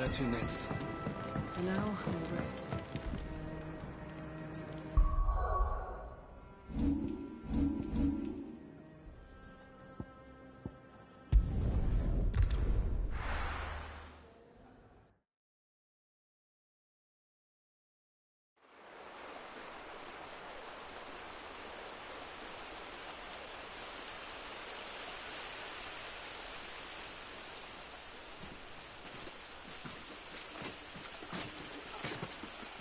Where to next? For now, we'll rest.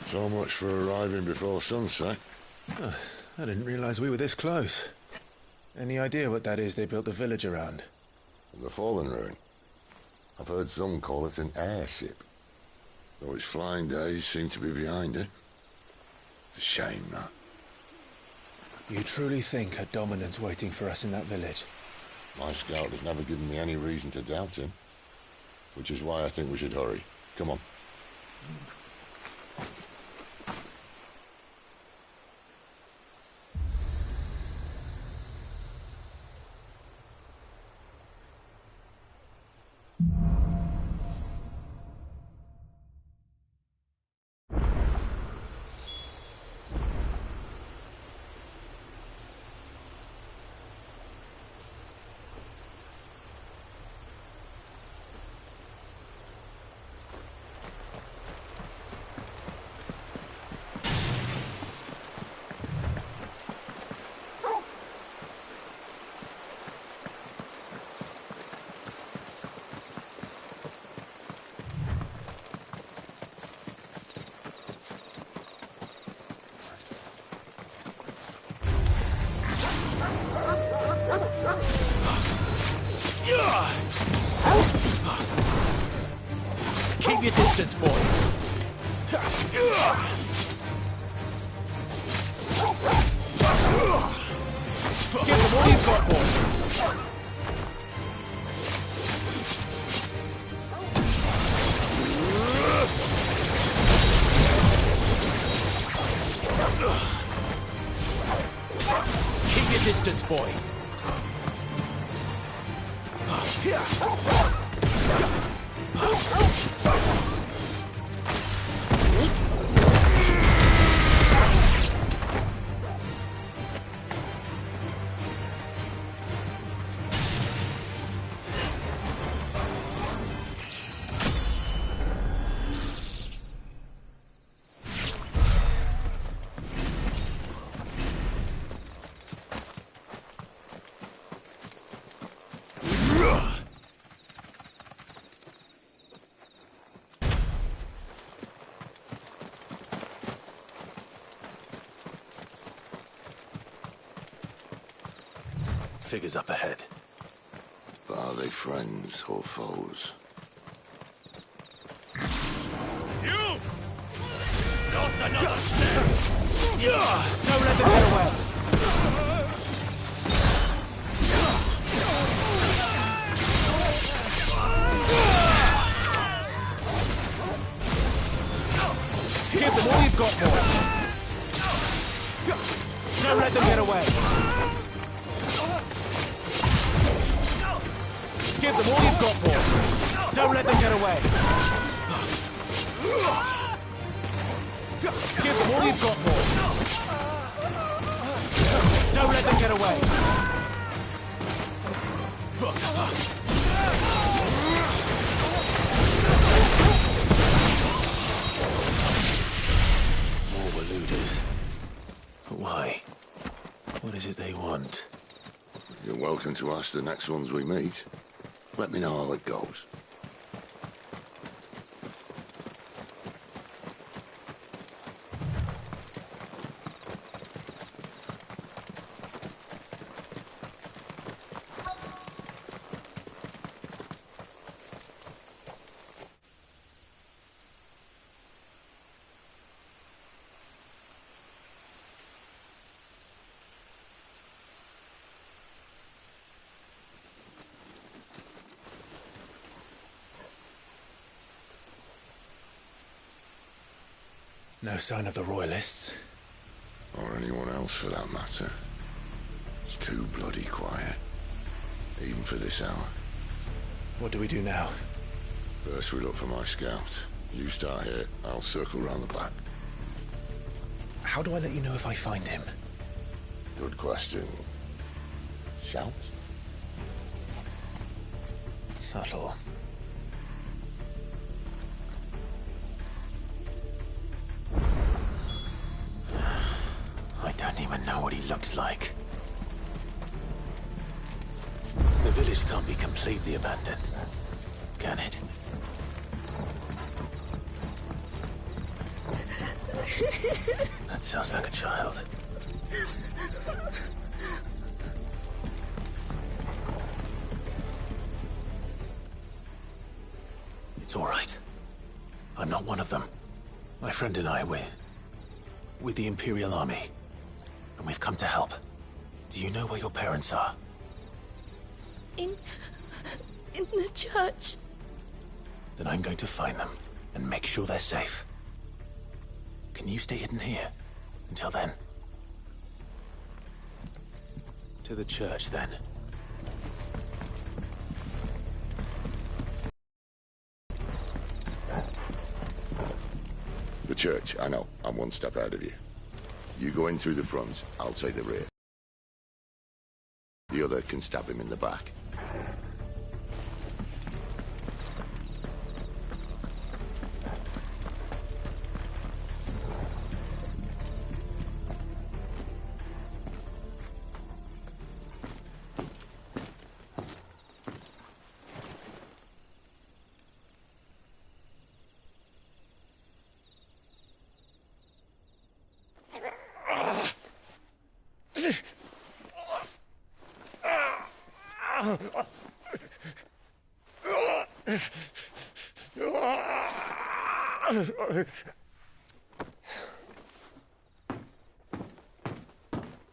So much for arriving before sunset. Oh, I didn't realize we were this close. Any idea what that is they built the village around? The fallen ruin. I've heard some call it an airship. Though its flying days seem to be behind it. It's a shame, that. You truly think a dominant's waiting for us in that village? My scout has never given me any reason to doubt him. Which is why I think we should hurry. Come on. Keep your distance, boy. Give them all you've got, boy. Keep your distance, boy. Figures up ahead. But are they friends or foes? You! Not another step! Don't let them get away! Give them all you've got, boy! Don't let them get away! Give them all you've got, boy! Don't let them get away! Give them all you've got, boy! Don't let them get away! More eluders. But why? What is it they want? You're welcome to ask the next ones we meet. Let me know how it goes. No sign of the Royalists. Or anyone else for that matter. It's too bloody quiet. Even for this hour. What do we do now? First we look for my scouts. You start here, I'll circle round the back. How do I let you know if I find him? Good question. Shout? Subtle. I don't even know what he looks like. The village can't be completely abandoned, can it? That sounds like a child. It's all right. I'm not one of them. My friend and I, we're with the Imperial Army. And we've come to help. Do you know where your parents are? In the church. Then I'm going to find them and make sure they're safe. Can you stay hidden here until then? To the church, then. The church, I know. I'm one step ahead of you. You go in through the front, I'll take the rear. The other can stab him in the back.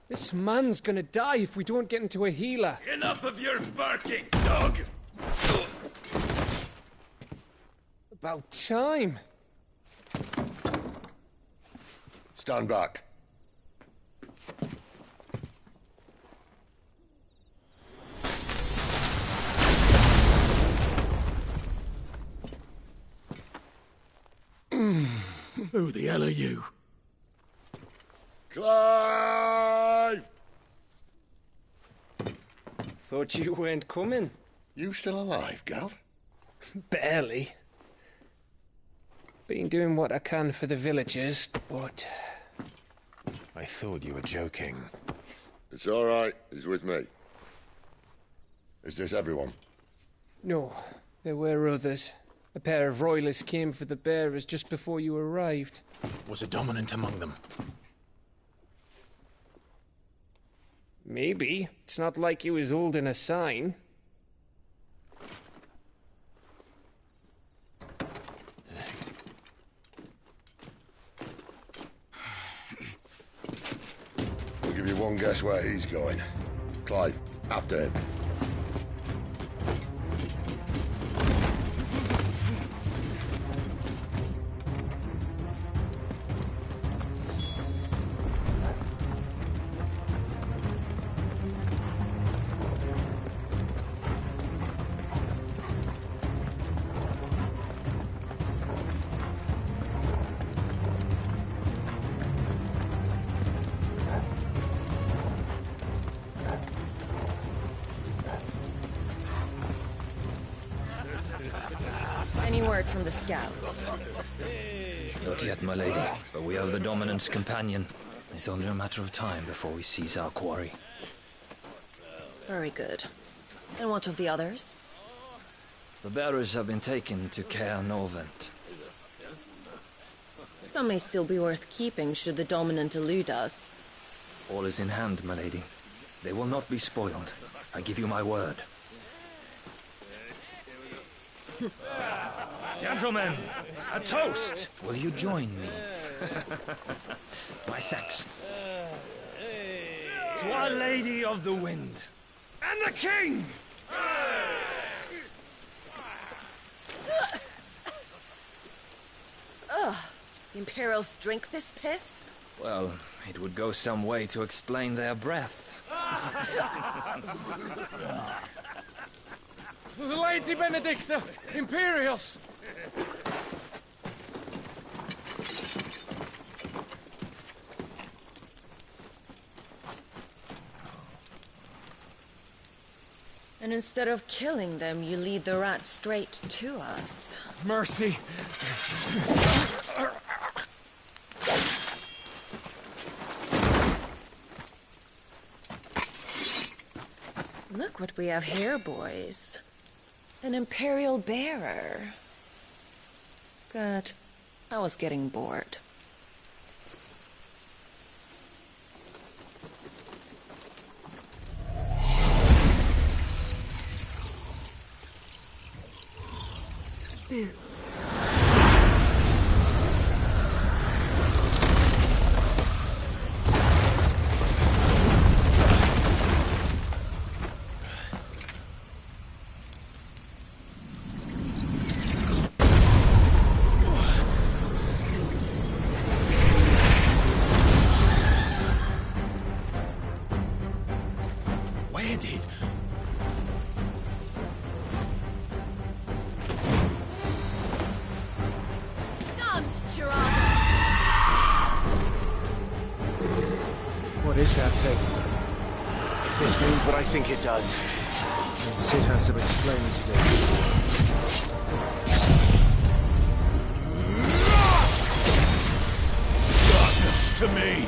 This man's gonna die if we don't get into a healer. Enough of your barking, dog! About time. Stand back. Who the hell are you? Clive! Thought you weren't coming. You still alive, Gav? Barely. Been doing what I can for the villagers, but... I thought you were joking. It's all right. He's with me. Is this everyone? No, there were others. A pair of royalists came for the bearers just before you arrived. Was a dominant among them? Maybe. It's not like he was holding a sign. I'll give you one guess where he's going. Clive, after him. Any word from the scouts? Not yet, my lady, but we have the dominant's companion. It's only a matter of time before we seize our quarry. Very good. And what of the others? The bearers have been taken to Caer Novent. Some may still be worth keeping should the dominant elude us. All is in hand, my lady. They will not be spoiled. I give you my word. Gentlemen, a toast! Will you join me? My thanks. To Our Lady of the Wind. And the King! Ugh. The Imperials drink this piss? Well, it would go some way to explain their breath. Lady Benedicta! Imperials! And instead of killing them, you lead the rats straight to us. Mercy! Look what we have here, boys. An Imperial bearer. Good. I was getting bored. Boo. Where did... Dance, Gerard! What is that thing? If this means what I think it does, And Sid has some explaining to do. Darkness to me!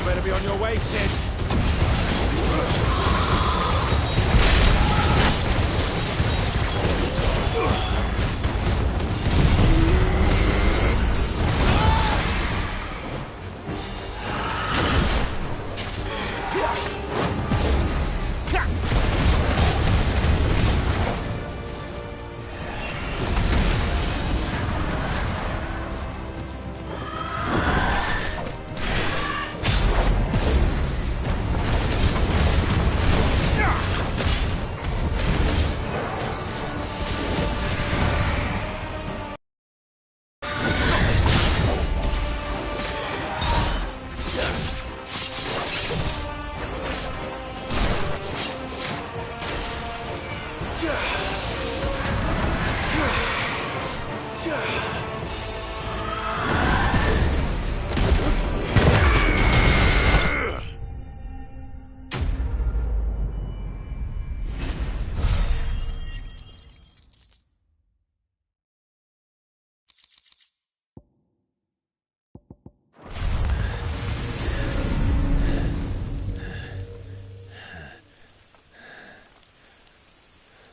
Better be on your way, Sid.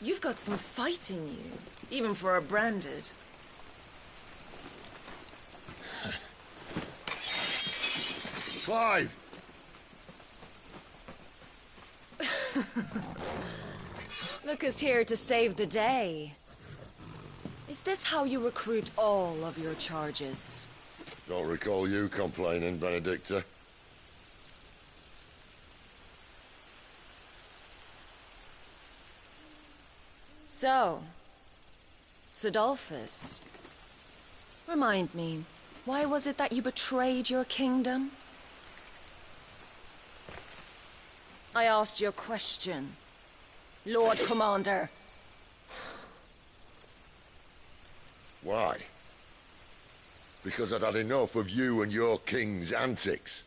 You've got some fight in you, even for a branded. Clive! Look, here to save the day. Is this how you recruit all of your charges? Don't recall you complaining, Benedicta. So, Sidolphus, remind me, why was it that you betrayed your kingdom? I asked you a question, Lord Commander. Why? Because I'd had enough of you and your king's antics.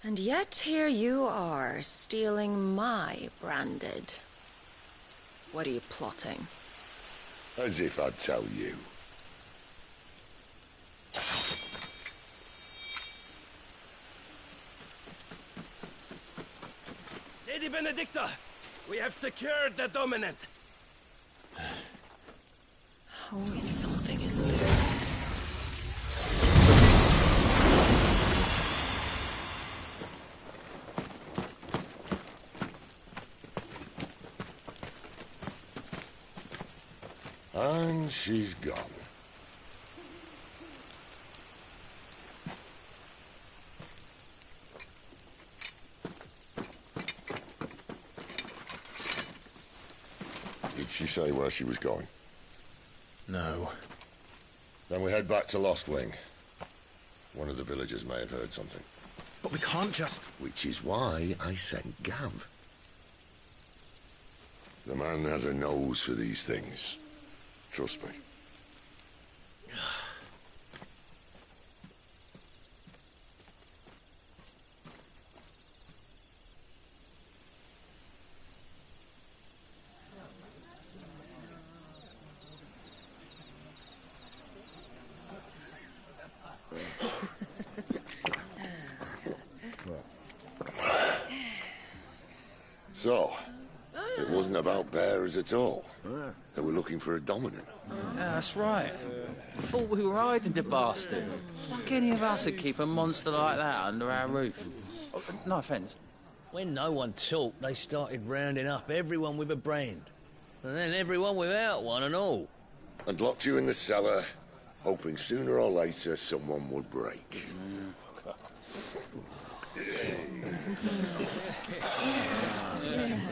And yet here you are, stealing my branded. What are you plotting? As if I'd tell you. Benedicta! We have secured the dominant! Always something, isn't there? And she's gone. Did she say where she was going? No. Then we head back to Lost Wing. One of the villagers may have heard something. But we can't just... Which is why I sent Gav. The man has a nose for these things. Trust me. So, it wasn't about bearers at all. They were looking for a dominant. Yeah, that's right. Thought we were hiding the bastard. Like any of us would keep a monster like that under our roof. Oh, no offence. When no one talked, they started rounding up everyone with a brand. And then everyone without one and all. And locked you in the cellar, hoping sooner or later someone would break.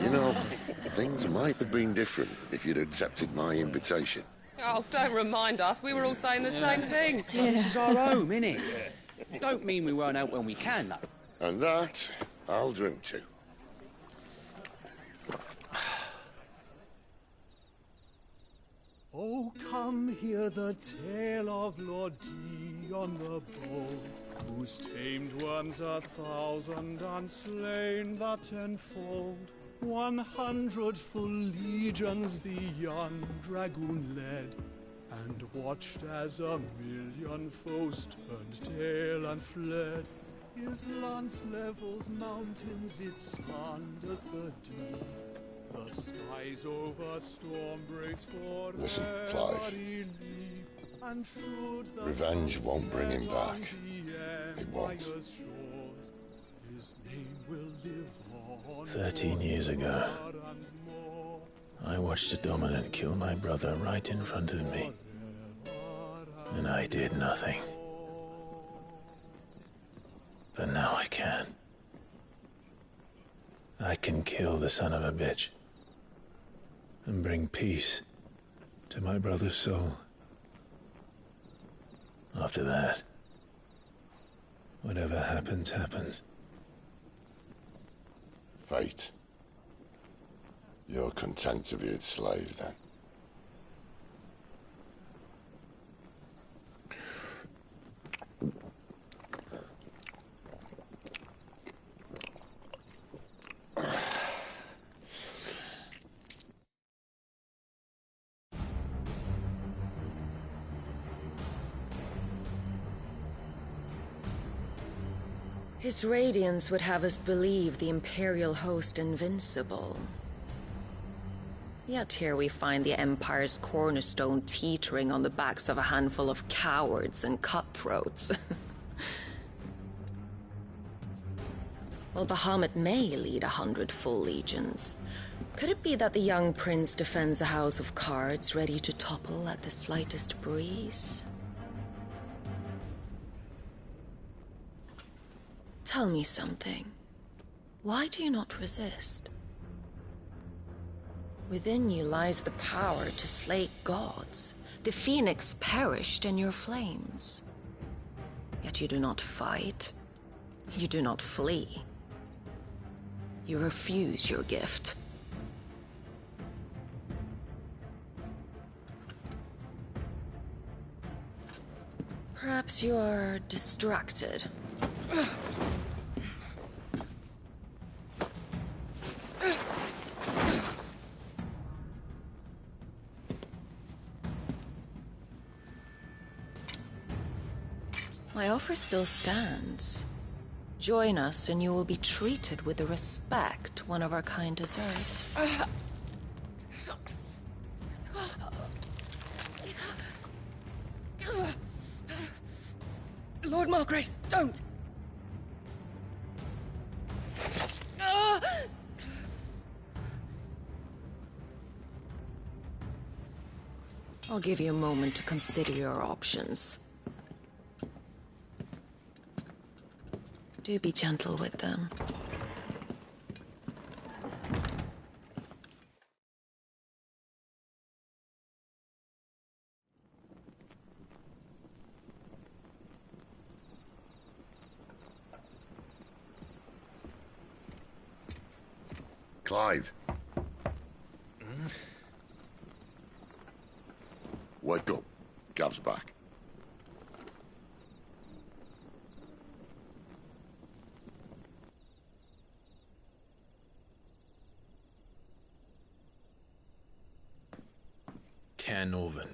You know, things might have been different if you'd accepted my invitation. Oh, don't remind us. We were all saying the same thing. This is our home, innit? Don't mean we won't help when we can, though. And that, I'll drink to. Oh, come hear the tale of Lord D on the bold, whose tamed worms 1,000 and slain the tenfold. 100 full legions the young dragoon led, and watched as 1,000,000 foes turned tail and fled. His lance levels mountains, it slanders the deep. The skies over storm breaks forever. Listen, Clive. And Revenge won't bring him back. It won't. His name will live on 13 years ago, I watched a dominant kill my brother right in front of me. And I did nothing. But now I can. I can kill the son of a bitch and bring peace to my brother's soul. After that, whatever happens, happens. Fate. You're content to be its slave, then? His radiance would have us believe the Imperial host invincible. Yet here we find the Empire's cornerstone teetering on the backs of a handful of cowards and cutthroats. Well, Bahamut may lead 100 full legions. Could it be that the young prince defends a house of cards ready to topple at the slightest breeze? Tell me something. Why do you not resist? Within you lies the power to slay gods. The phoenix perished in your flames. Yet you do not fight. You do not flee. You refuse your gift. Perhaps you are distracted. My offer still stands. Join us and you will be treated with the respect one of our kind deserves. Lord Margrace, don't! I'll give you a moment to consider your options. Do be gentle with them. Clive. Wake up. Gav's back. Caernarvon.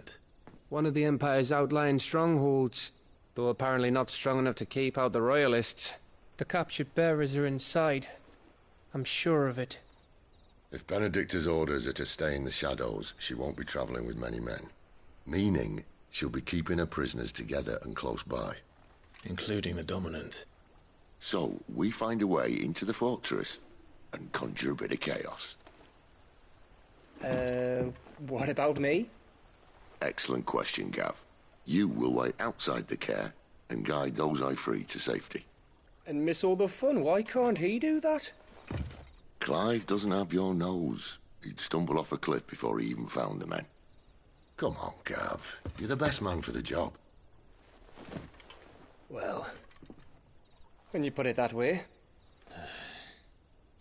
One of the Empire's outlying strongholds, though apparently not strong enough to keep out the Royalists. The captured bearers are inside. I'm sure of it. If Benedicta's orders are to stay in the shadows, she won't be travelling with many men. Meaning, she'll be keeping her prisoners together and close by. Including the Dominant. So, we find a way into the fortress and conjure a bit of chaos. What about me? Excellent question, Gav. You will wait outside the care and guide those I free to safety. And miss all the fun. Why can't he do that? Clive doesn't have your nose. He'd stumble off a cliff before he even found the men. Come on, Gav. You're the best man for the job. Well, when you put it that way.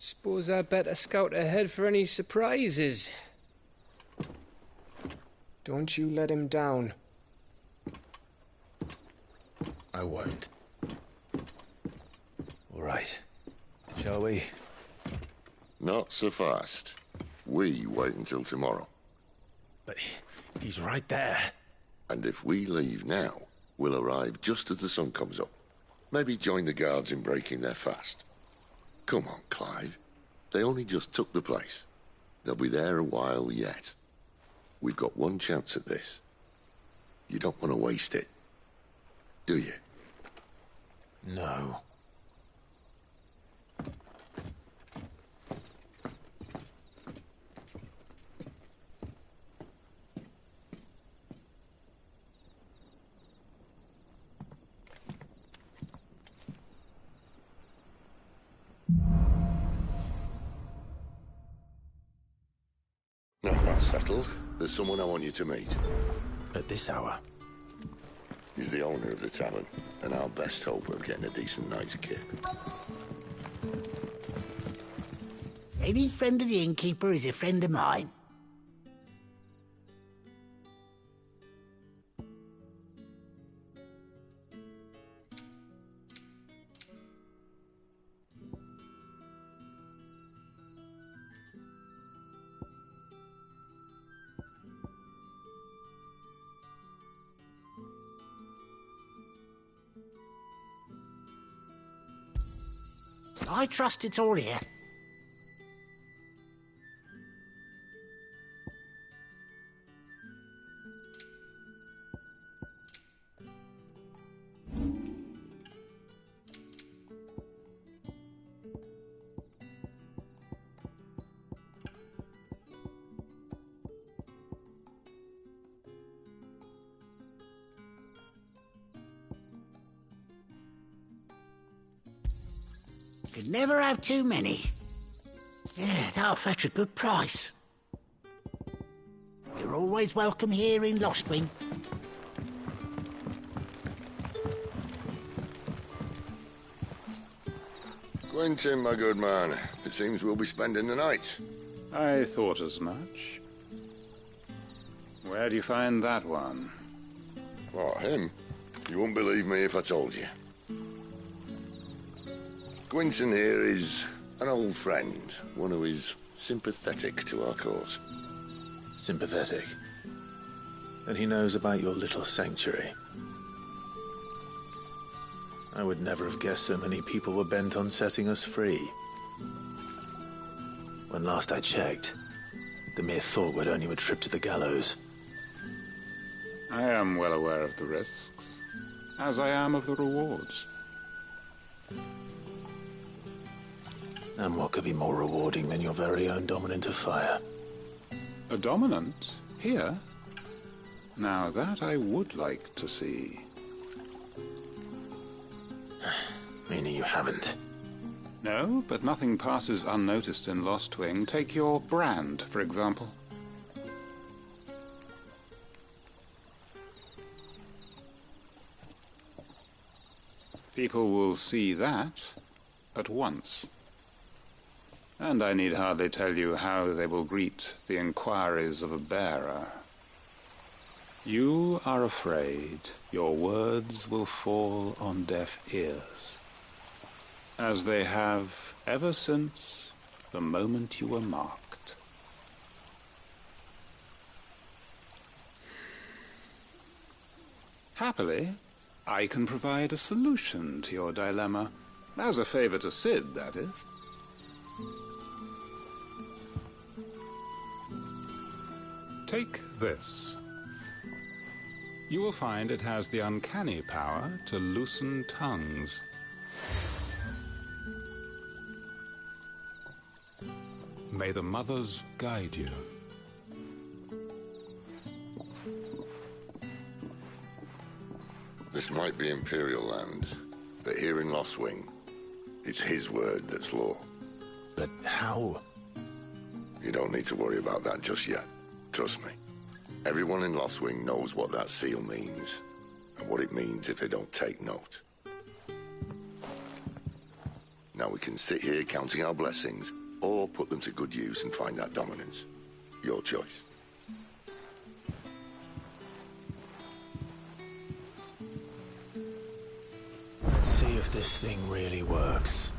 Suppose I'd better scout ahead for any surprises. Don't you let him down. I won't. All right. Shall we? Not so fast. We wait until tomorrow. But he's right there. And if we leave now, we'll arrive just as the sun comes up. Maybe join the guards in breaking their fast. Come on, Clive. They only just took the place. They'll be there a while yet. We've got one chance at this. You don't want to waste it, do you? No. No, that's settled. There's someone I want you to meet. At this hour? He's the owner of the tavern, and our best hope of getting a decent night's kip. Any friend of the innkeeper is a friend of mine. I trust it's all here. Could never have too many. Yeah, that'll fetch a good price. You're always welcome here in Lostwing. Quentin, my good man. It seems we'll be spending the night. I thought as much. Where do you find that one? What, him? You wouldn't believe me if I told you. Quentin here is an old friend, one who is sympathetic to our cause. Sympathetic? And he knows about your little sanctuary? I would never have guessed so many people were bent on setting us free. When last I checked, the mere thought would earn you a trip to the gallows. I am well aware of the risks, as I am of the rewards. And what could be more rewarding than your very own dominant of fire? A dominant? Here? Now that I would like to see. Meaning you haven't? No, but nothing passes unnoticed in Lostwing. Take your brand, for example. People will see that at once. And I need hardly tell you how they will greet the inquiries of a bearer. You are afraid your words will fall on deaf ears, as they have ever since the moment you were marked. Happily, I can provide a solution to your dilemma, as a favor to Sid, that is. Take this. You will find it has the uncanny power to loosen tongues. May the mothers guide you. This might be Imperial land, but here in Lostwing, it's his word that's law. But how? You don't need to worry about that just yet. Trust me. Everyone in Lostwing knows what that seal means, and what it means if they don't take note. Now we can sit here counting our blessings, or put them to good use and find that dominance. Your choice. Let's see if this thing really works.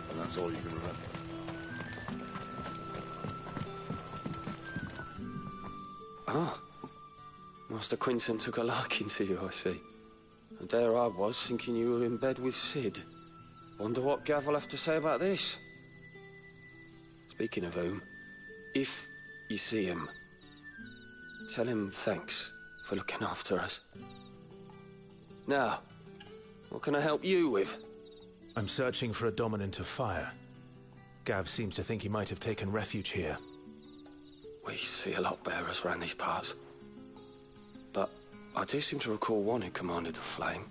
And that's all you can remember. Ah. Master Quinton took a liking to you, I see. And there I was, thinking you were in bed with Sid. Wonder what Gav will have to say about this. Speaking of whom, if you see him, tell him thanks for looking after us. Now, what can I help you with? I'm searching for a dominant of fire. Gav seems to think he might have taken refuge here. We see a lot bearers around these parts. But I do seem to recall one who commanded the flame.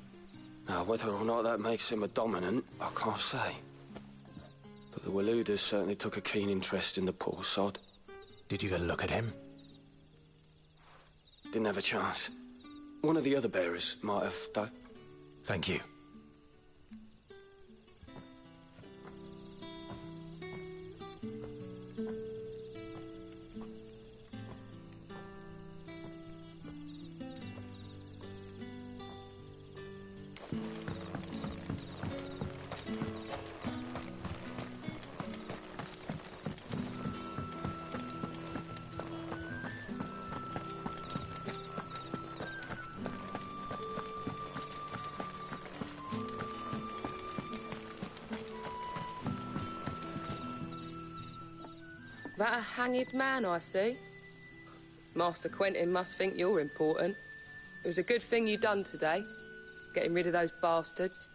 Now, whether or not that makes him a dominant, I can't say. But the Waluders certainly took a keen interest in the poor sod. Did you get a look at him? Didn't have a chance. One of the other bearers might have, though. Thank you. That a hanged man, I see. Master Quentin must think you're important. It was a good thing you done today, getting rid of those bastards.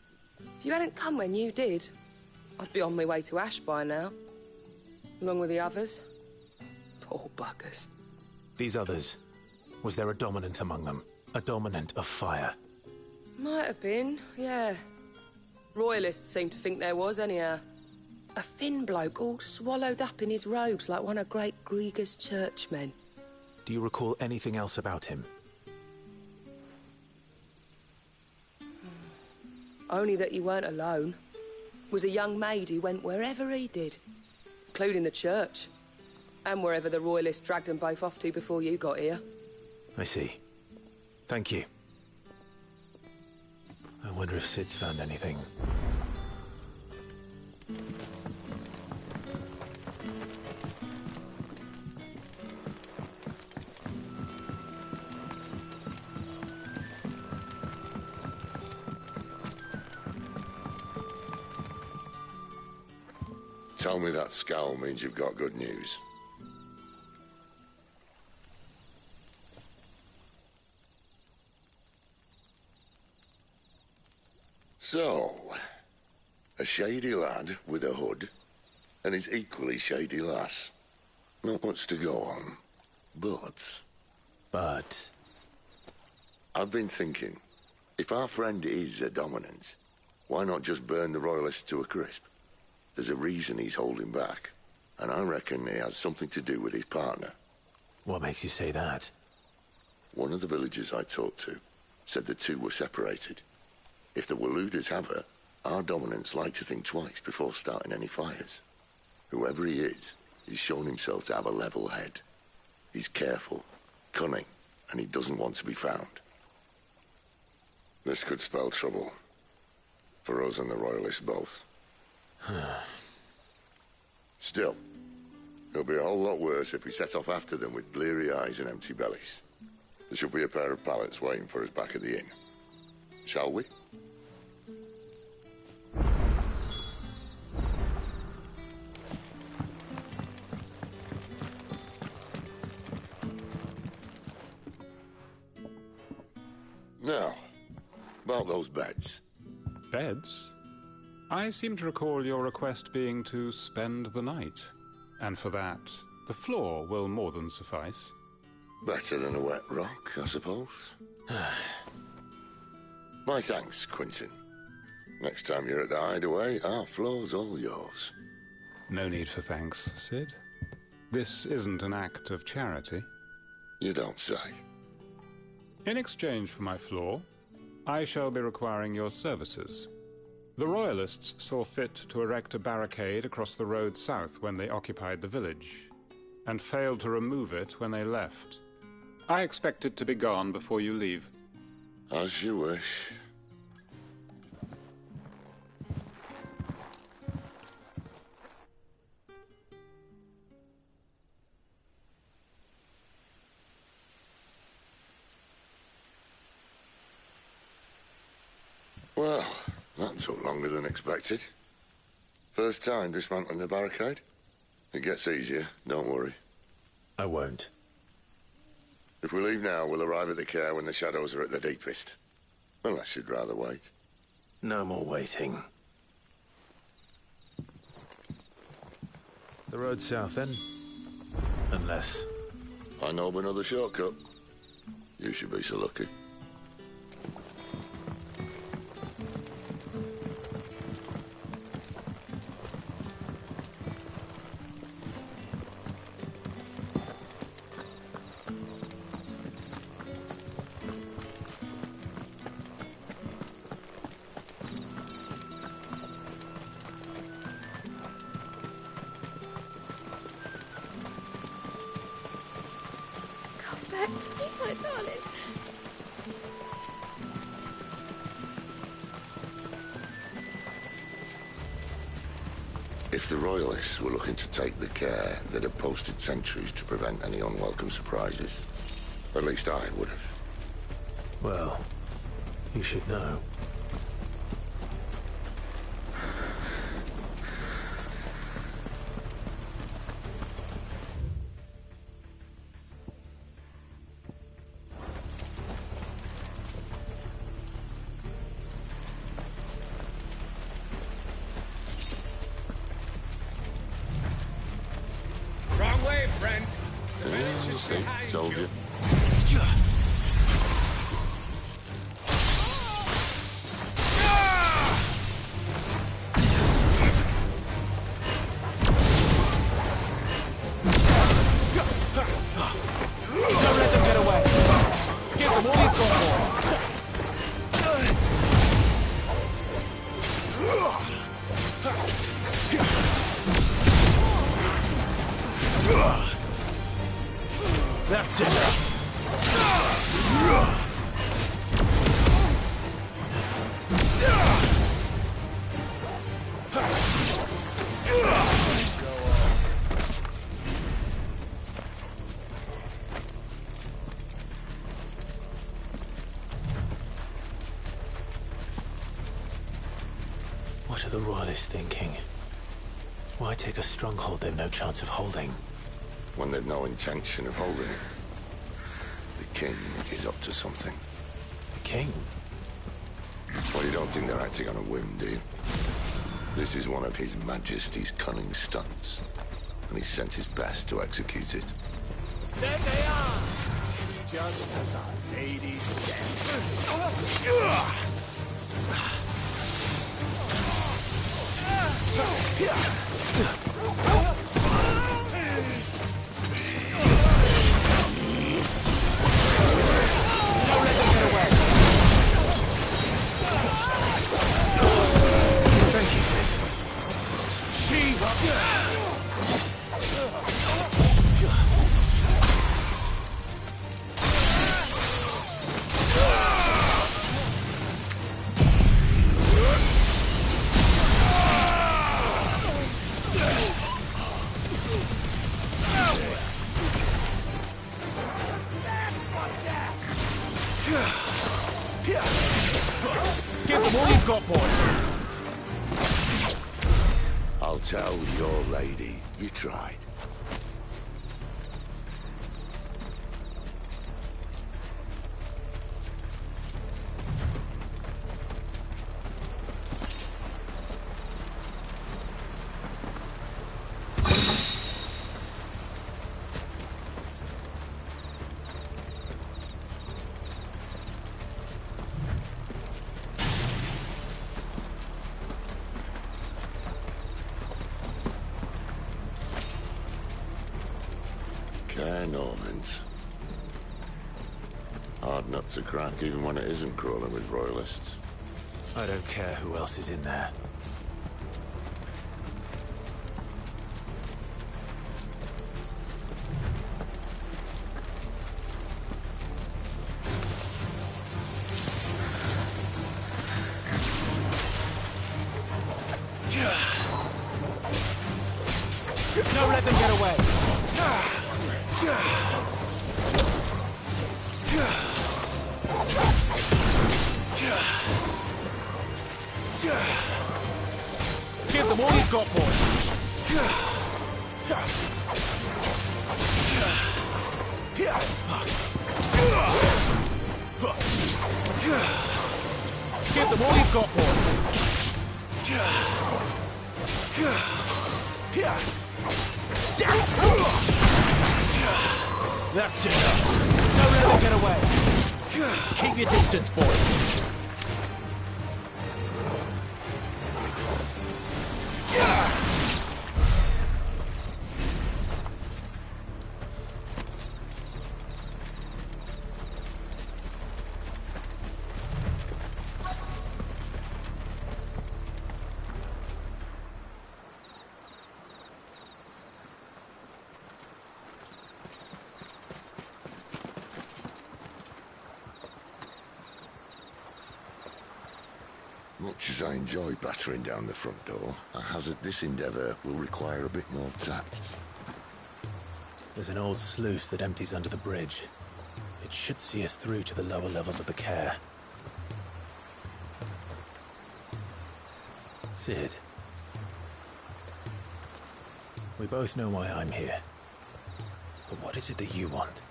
If you hadn't come when you did, I'd be on my way to Ash by now, along with the others. Poor buggers. These others, was there a dominant among them? A dominant of fire? Might have been, yeah. Royalists seem to think there was, anyhow. A thin bloke all swallowed up in his robes like one of great Grieger's churchmen. Do you recall anything else about him? Only that he weren't alone. Was a young maid who went wherever he did, including the church, and wherever the Royalists dragged them both off to before you got here. I see. Thank you. I wonder if Sid's found anything. Tell me that scowl means you've got good news. So, a shady lad with a hood, and his equally shady lass. Not much to go on, but... But... I've been thinking, if our friend is a dominant, why not just burn the royalists to a crisp? There's a reason he's holding back, and I reckon he has something to do with his partner. What makes you say that? One of the villagers I talked to said the two were separated. If the Waluders have her, our dominants like to think twice before starting any fires. Whoever he is, he's shown himself to have a level head. He's careful, cunning, and he doesn't want to be found. This could spell trouble. For us and the Royalists both. Still, it'll be a whole lot worse if we set off after them with bleary eyes and empty bellies. There should be a pair of pallets waiting for us back at the inn. Shall we? Now, about those beds. Beds? I seem to recall your request being to spend the night. And for that, the floor will more than suffice. Better than a wet rock, I suppose. My thanks, Quentin. Next time you're at the hideaway, our floor's all yours. No need for thanks, Sid. This isn't an act of charity. You don't say. In exchange for my floor, I shall be requiring your services. The Royalists saw fit to erect a barricade across the road south when they occupied the village, and failed to remove it when they left. I expect it to be gone before you leave. As you wish. Well, that took longer than expected. First time dismantling the barricade? It gets easier, don't worry. I won't. If we leave now, we'll arrive at the care when the shadows are at the deepest. Unless you'd rather wait. No more waiting. The road south, then? Unless... I know of another shortcut. You should be so lucky. Back to me, my darling. If the Royalists were looking to take the care, they'd have posted sentries to prevent any unwelcome surprises. At least I would have. Well, you should know. Told you. Don't let them get away. Give them all you've got for. That's enough. What are the Royalists thinking? Why take a stronghold they've no chance of holding? When they've no intention of holding it. The king is up to something. The king? Well, you don't think they're acting on a whim, do you? This is one of His Majesty's cunning stunts, and he's sent his best to execute it. There they are! Just as our lady said. Thank you, Sid. Give them all you've got, boys. I'll tell your lady you tried. Normans. Hard nut to crack, even when it isn't crawling with royalists. I don't care who else is in there. Don't let them get away. Give them all you've got, boys. Give them all you've got, boys. That's enough. Don't let them get away. Keep your distance, boys. Much as I enjoy battering down the front door, I hazard this endeavour will require a bit more tact. There's an old sluice that empties under the bridge. It should see us through to the lower levels of the care. Sid. We both know why I'm here. But what is it that you want?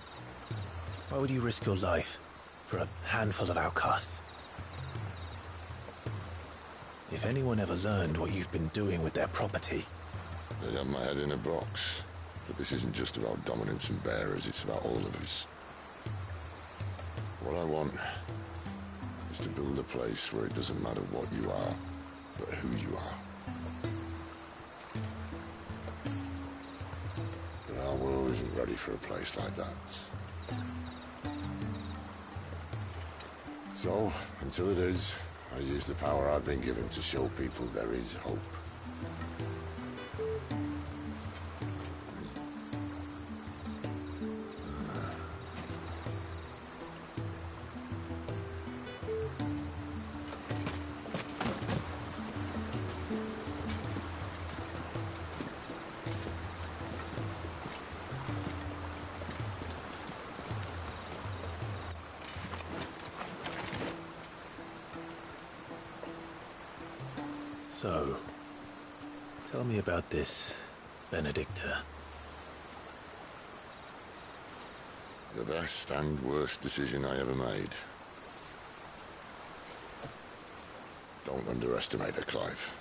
Why would you risk your life for a handful of outcasts? If anyone ever learned what you've been doing with their property... They'd have my head in a box. But this isn't just about dominance and bearers, it's about all of us. What I want is to build a place where it doesn't matter what you are, but who you are. But our world isn't ready for a place like that. So, until it is, I use the power I've been given to show people there is hope. So, Tell me about this, Benedicta. The best and worst decision I ever made. Don't underestimate her, Clive.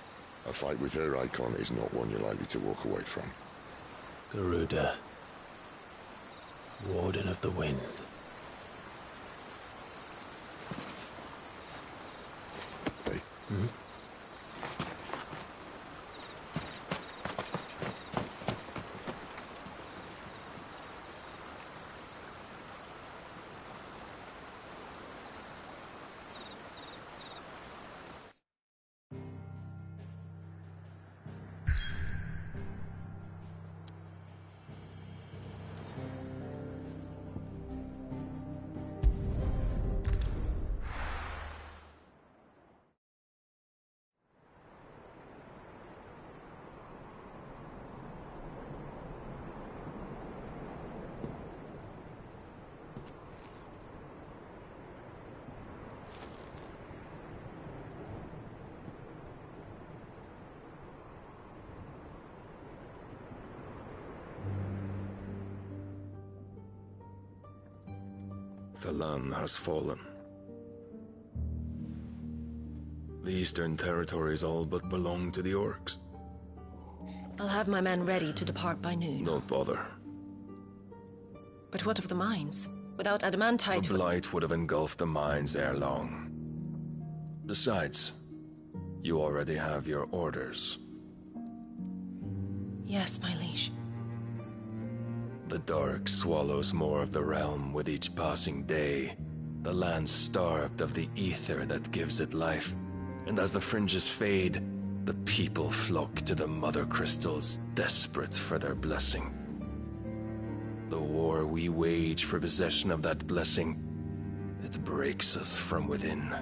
A fight with her icon is not one you're likely to walk away from. Garuda. Warden of the Wind. Hey. Hmm? The land has fallen. The Eastern territories all but belong to the orcs. I'll have my men ready to depart by noon. Don't bother. But what of the mines? Without adamantite... The blight would have engulfed the mines ere long. Besides, you already have your orders. Yes, my liege. The dark swallows more of the realm with each passing day. The land starved of the ether that gives it life. And as the fringes fade, the people flock to the mother crystals, desperate for their blessing. The war we wage for possession of that blessing, it breaks us from within,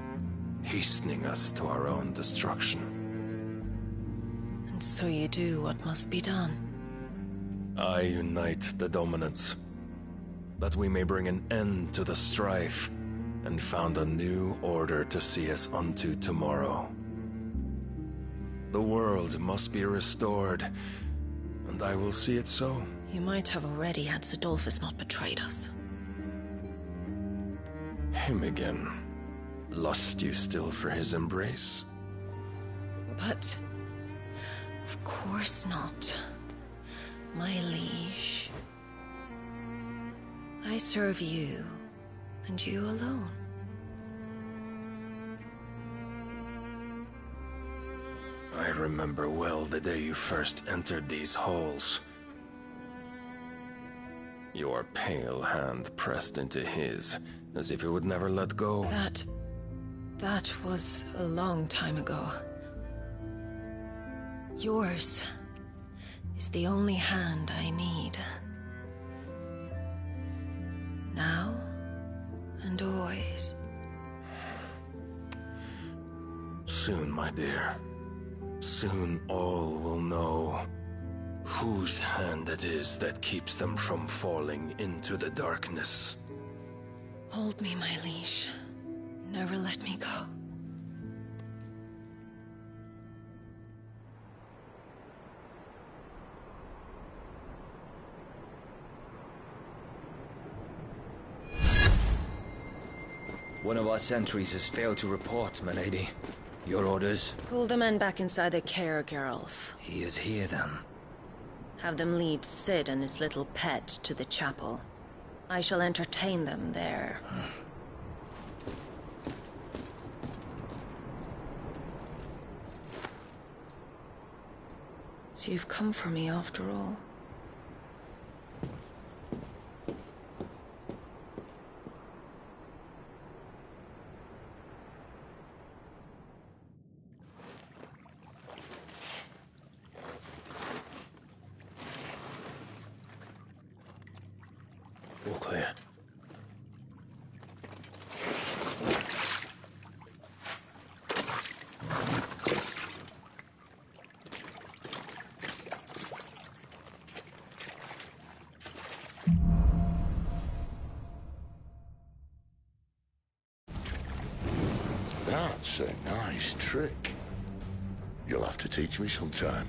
hastening us to our own destruction. And so you do what must be done. I unite the dominants, that we may bring an end to the strife, and found a new order to see us unto tomorrow. The world must be restored, and I will see it so. You might have already had Sidolphus not betrayed us. Him again. Lust you still for his embrace? But... of course not. My liege. I serve you, and you alone. I remember well the day you first entered these halls. Your pale hand pressed into his, as if it would never let go. That was a long time ago. Yours is the only hand I need. Now and always. Soon, my dear. Soon all will know whose hand it is that keeps them from falling into the darkness. Hold me, my liege. Never let me go. One of our sentries has failed to report, my lady. Your orders? Pull the men back inside the care, Geralf. He is here, then. Have them lead Sid and his little pet to the chapel. I shall entertain them there. So you've come for me after all. All clear. That's a nice trick. You'll have to teach me sometime.